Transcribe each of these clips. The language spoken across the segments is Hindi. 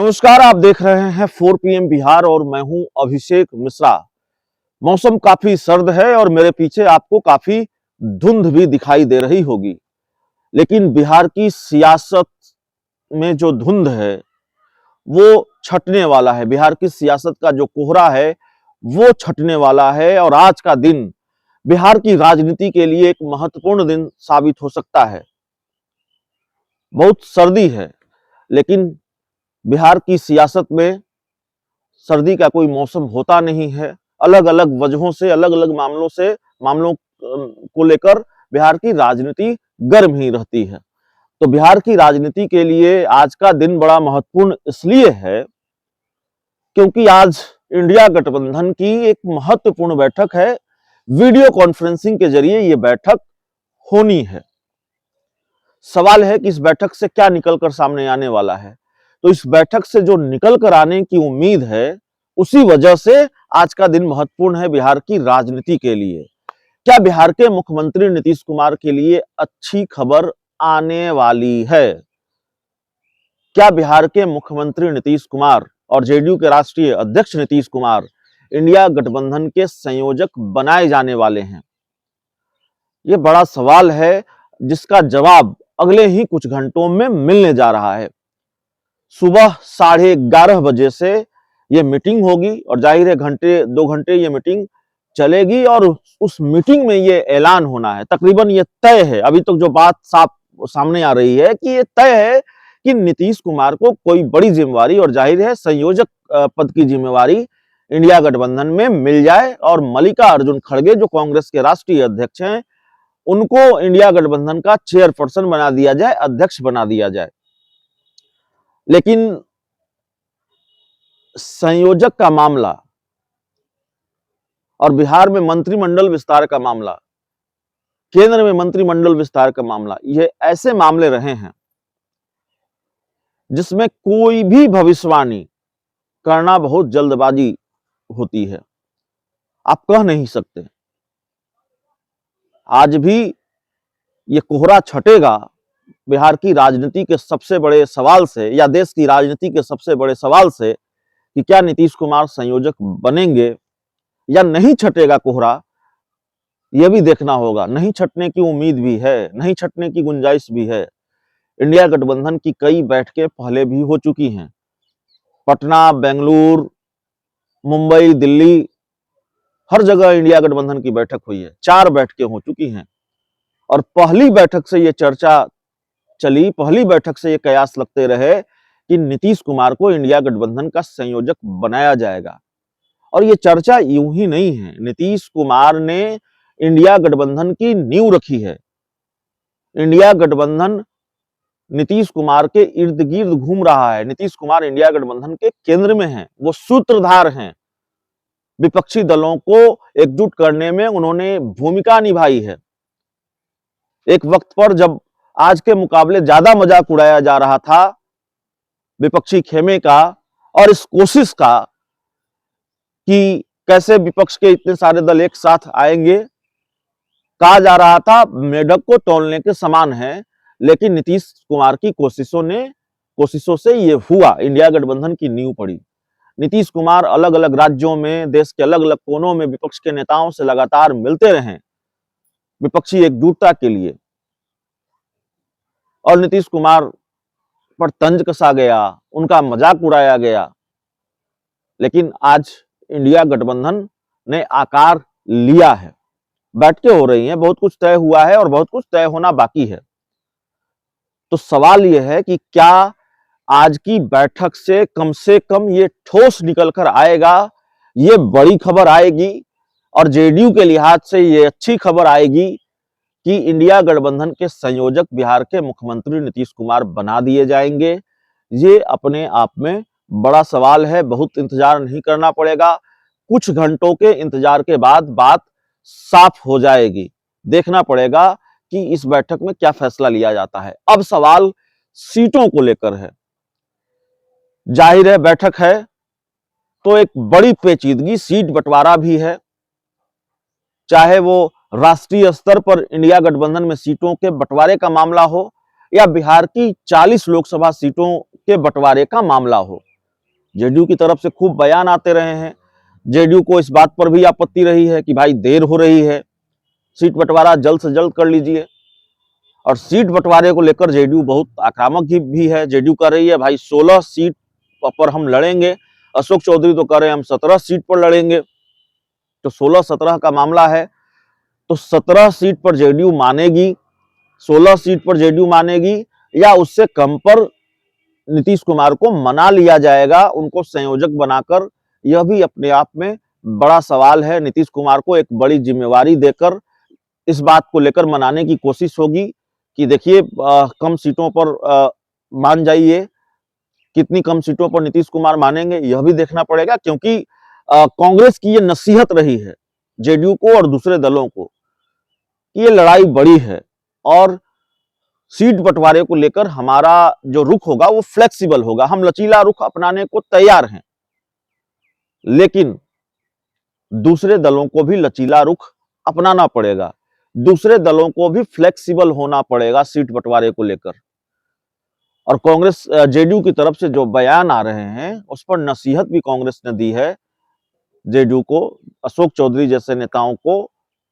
नमस्कार, आप देख रहे हैं 4 PM बिहार और मैं हूं अभिषेक मिश्रा। मौसम काफी सर्द है और मेरे पीछे आपको काफी धुंध भी दिखाई दे रही होगी। लेकिन बिहार की सियासत में जो धुंध है वो छटने वाला है। बिहार की सियासत का जो कोहरा है वो छटने वाला है और आज का दिन बिहार की राजनीति के लिए एक महत्वपूर्ण दिन साबित हो सकता है। बहुत सर्दी है, लेकिन बिहार की सियासत में सर्दी का कोई मौसम होता नहीं है। अलग अलग वजहों से, अलग अलग मामलों को लेकर बिहार की राजनीति गर्म ही रहती है। तो बिहार की राजनीति के लिए आज का दिन बड़ा महत्वपूर्ण इसलिए है क्योंकि आज इंडिया गठबंधन की एक महत्वपूर्ण बैठक है। वीडियो कॉन्फ्रेंसिंग के जरिए ये बैठक होनी है। सवाल है कि इस बैठक से क्या निकलकर सामने आने वाला है। तो इस बैठक से जो निकल कर आने की उम्मीद है, उसी वजह से आज का दिन महत्वपूर्ण है बिहार की राजनीति के लिए। क्या बिहार के मुख्यमंत्री नीतीश कुमार के लिए अच्छी खबर आने वाली है? क्या बिहार के मुख्यमंत्री नीतीश कुमार और जेडीयू के राष्ट्रीय अध्यक्ष नीतीश कुमार इंडिया गठबंधन के संयोजक बनाए जाने वाले हैं? यह बड़ा सवाल है जिसका जवाब अगले ही कुछ घंटों में मिलने जा रहा है। सुबह 11:30 बजे से ये मीटिंग होगी और जाहिर है 2 घंटे ये मीटिंग चलेगी और उस मीटिंग में ये ऐलान होना है। तकरीबन ये तय है, अभी तक जो बात साफ सामने आ रही है कि ये तय है कि नीतीश कुमार को कोई बड़ी जिम्मेवारी और जाहिर है संयोजक पद की जिम्मेवारी इंडिया गठबंधन में मिल जाए और मल्लिका अर्जुन खड़गे जो कांग्रेस के राष्ट्रीय अध्यक्ष हैं, उनको इंडिया गठबंधन का चेयरपर्सन बना दिया जाए, अध्यक्ष बना दिया जाए। लेकिन संयोजक का मामला और बिहार में मंत्रिमंडल विस्तार का मामला, केंद्र में मंत्रिमंडल विस्तार का मामला, ये ऐसे मामले रहे हैं जिसमें कोई भी भविष्यवाणी करना बहुत जल्दबाजी होती है। आप कह नहीं सकते। आज भी ये कोहरा छटेगा बिहार की राजनीति के सबसे बड़े सवाल से या देश की राजनीति के सबसे बड़े सवाल से कि क्या नीतीश कुमार संयोजक बनेंगे या नहीं छटेगा कोहरा, यह भी देखना होगा। नहीं छटने की उम्मीद भी है, नहीं छटने की गुंजाइश भी है। इंडिया गठबंधन की कई बैठकें पहले भी हो चुकी हैं। पटना, बेंगलुरु, मुंबई, दिल्ली, हर जगह इंडिया गठबंधन की बैठक हुई है। 4 बैठकें हो चुकी हैं और पहली बैठक से ये चर्चा चली, पहली बैठक से ये कयास लगते रहे कि नीतीश कुमार को इंडिया गठबंधन का संयोजक बनाया जाएगा। और ये चर्चा यूं ही नहीं है, नीतीश कुमार ने इंडिया गठबंधन की नींव रखी है। इंडिया गठबंधन नीतीश कुमार के इर्द गिर्द घूम रहा है। नीतीश कुमार इंडिया गठबंधन के केंद्र में हैं, वो सूत्रधार हैं। विपक्षी दलों को एकजुट करने में उन्होंने भूमिका निभाई है। एक वक्त पर जब आज के मुकाबले ज्यादा मजाक उड़ाया जा रहा था विपक्षी खेमे का और इस कोशिश का कि कैसे विपक्ष के इतने सारे दल एक साथ आएंगे, कहा जा रहा था मेढक को तौलने के समान है। लेकिन नीतीश कुमार की कोशिशों से ये हुआ, इंडिया गठबंधन की नींव पड़ी। नीतीश कुमार अलग अलग राज्यों में, देश के अलग अलग कोनों में विपक्ष के नेताओं से लगातार मिलते रहे विपक्षी एकजुटता के लिए और नीतीश कुमार पर तंज कसा गया, उनका मजाक उड़ाया गया। लेकिन आज इंडिया गठबंधन ने आकार लिया है, बैठकें हो रही हैं, बहुत कुछ तय हुआ है और बहुत कुछ तय होना बाकी है। तो सवाल यह है कि क्या आज की बैठक से कम ये ठोस निकलकर आएगा, ये बड़ी खबर आएगी और जेडीयू के लिहाज से ये अच्छी खबर आएगी कि इंडिया गठबंधन के संयोजक बिहार के मुख्यमंत्री नीतीश कुमार बना दिए जाएंगे। ये अपने आप में बड़ा सवाल है, बहुत इंतजार नहीं करना पड़ेगा। कुछ घंटों के इंतजार के बाद बात साफ हो जाएगी। देखना पड़ेगा कि इस बैठक में क्या फैसला लिया जाता है। अब सवाल सीटों को लेकर है। जाहिर है बैठक है तो एक बड़ी पेचीदगी, सीट बंटवारा भी है। चाहे वो राष्ट्रीय स्तर पर इंडिया गठबंधन में सीटों के बंटवारे का मामला हो या बिहार की 40 लोकसभा सीटों के बंटवारे का मामला हो, जेडीयू की तरफ से खूब बयान आते रहे हैं। जेडीयू को इस बात पर भी आपत्ति रही है कि भाई देर हो रही है, सीट बंटवारा जल्द से जल्द कर लीजिए। और सीट बंटवारे को लेकर जेडीयू बहुत आक्रामक भी है। जेडीयू कह रही है भाई 16 सीट पर हम लड़ेंगे। अशोक चौधरी तो कह रहे हैं हम 17 सीट पर लड़ेंगे। तो 16-17 का मामला है, तो 17 सीट पर जेडीयू मानेगी, 16 सीट पर जेडीयू मानेगी, या उससे कम पर नीतीश कुमार को मना लिया जाएगा उनको संयोजक बनाकर। यह भी अपने आप में बड़ा सवाल है। नीतीश कुमार को एक बड़ी जिम्मेवारी देकर इस बात को लेकर मनाने की कोशिश होगी कि देखिए कम सीटों पर मान जाइए। कितनी कम सीटों पर नीतीश कुमार मानेंगे यह भी देखना पड़ेगा, क्योंकि कांग्रेस की ये नसीहत रही है जेडीयू को और दूसरे दलों को कि ये लड़ाई बड़ी है और सीट बंटवारे को लेकर हमारा जो रुख होगा वो फ्लेक्सिबल होगा। हम लचीला रुख अपनाने को तैयार हैं, लेकिन दूसरे दलों को भी लचीला रुख अपनाना पड़ेगा। दूसरे दलों को भी फ्लेक्सिबल होना पड़ेगा सीट बंटवारे को लेकर। और कांग्रेस जेडीयू की तरफ से जो बयान आ रहे हैं उस पर नसीहत भी कांग्रेस ने दी है जेडीयू को, अशोक चौधरी जैसे नेताओं को।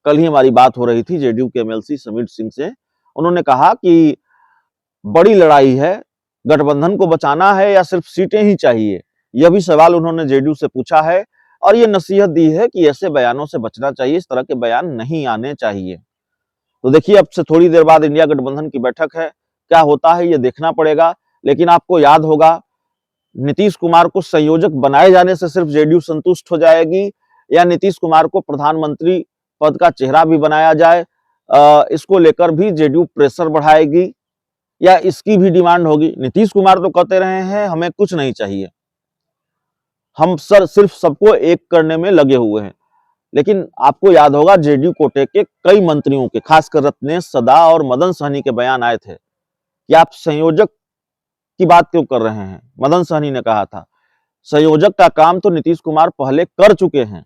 कल ही हमारी बात हो रही थी जेडीयू के एमएलसी समीर सिंह से। उन्होंने कहा कि बड़ी लड़ाई है, गठबंधन को बचाना है या सिर्फ सीटें ही चाहिए, यह भी सवाल उन्होंने जेडीयू से पूछा है। और ये नसीहत दी है कि ऐसे बयानों से बचना चाहिए, इस तरह के बयान नहीं आने चाहिए। तो देखिए अब से थोड़ी देर बाद इंडिया गठबंधन की बैठक है, क्या होता है ये देखना पड़ेगा। लेकिन आपको याद होगा नीतीश कुमार को संयोजक बनाए जाने से सिर्फ जेडीयू संतुष्ट हो जाएगी, या नीतीश कुमार को प्रधानमंत्री पद का चेहरा भी बनाया जाए, इसको लेकर भी जेडीयू प्रेशर बढ़ाएगी, या इसकी भी डिमांड होगी। नीतीश कुमार तो कहते रहे हैं हमें कुछ नहीं चाहिए, हम सिर्फ सबको एक करने में लगे हुए हैं। लेकिन आपको याद होगा जेडीयू कोटे के कई मंत्रियों के, खासकर रत्नेश सदा और मदन सहनी के बयान आए थे कि आप संयोजक की बात क्यों कर रहे हैं। मदन सहनी ने कहा था संयोजक का काम तो नीतीश कुमार पहले कर चुके हैं,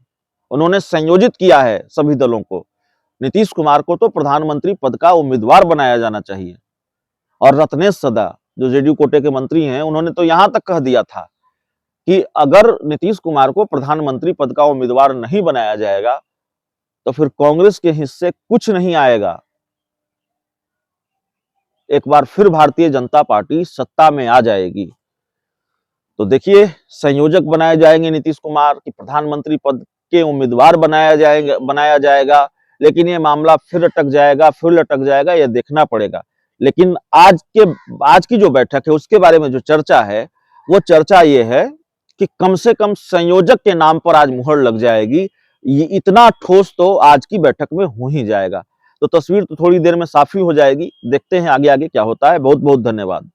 उन्होंने संयोजित किया है सभी दलों को। नीतीश कुमार को तो प्रधानमंत्री पद का उम्मीदवार बनाया जाना चाहिए। और रत्नेश सदा जो जेडीयू कोटे के मंत्री हैं, उन्होंने तो यहां तक कह दिया था कि अगर नीतीश कुमार को प्रधानमंत्री पद का उम्मीदवार नहीं बनाया जाएगा तो फिर कांग्रेस के हिस्से कुछ नहीं आएगा, एक बार फिर भारतीय जनता पार्टी सत्ता में आ जाएगी। तो देखिए संयोजक बनाए जाएंगे नीतीश कुमार की, प्रधानमंत्री पद के उम्मीदवार बनाया जाएगा, लेकिन ये मामला फिर लटक जाएगा, यह देखना पड़ेगा। लेकिन आज की जो बैठक है उसके बारे में जो चर्चा है वो चर्चा ये है कि कम से कम संयोजक के नाम पर आज मुहर लग जाएगी। ये इतना ठोस तो आज की बैठक में हो ही जाएगा। तो तस्वीर तो थोड़ी देर में साफ ही हो जाएगी। देखते हैं आगे आगे क्या होता है। बहुत बहुत धन्यवाद।